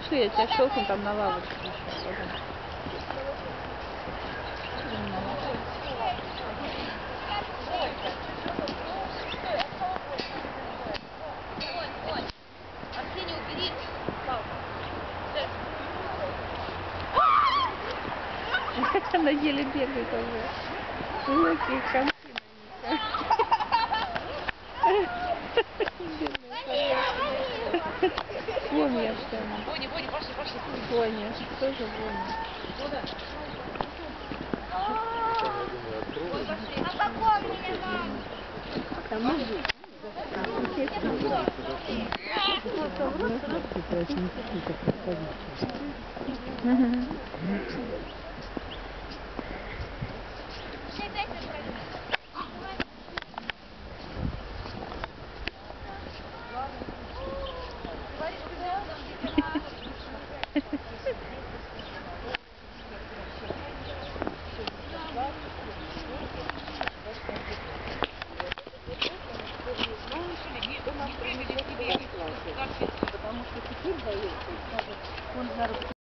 Пошли, я тебя щелкну там на лавочку еще. Арсений, убери палку. Она еле бегает уже. Ой, какие концы на них. Вон я что. Боня, пошли. Боня, тоже Боня. А запомнили, мама. Там мужик. Потому что теперь боится, он на руку.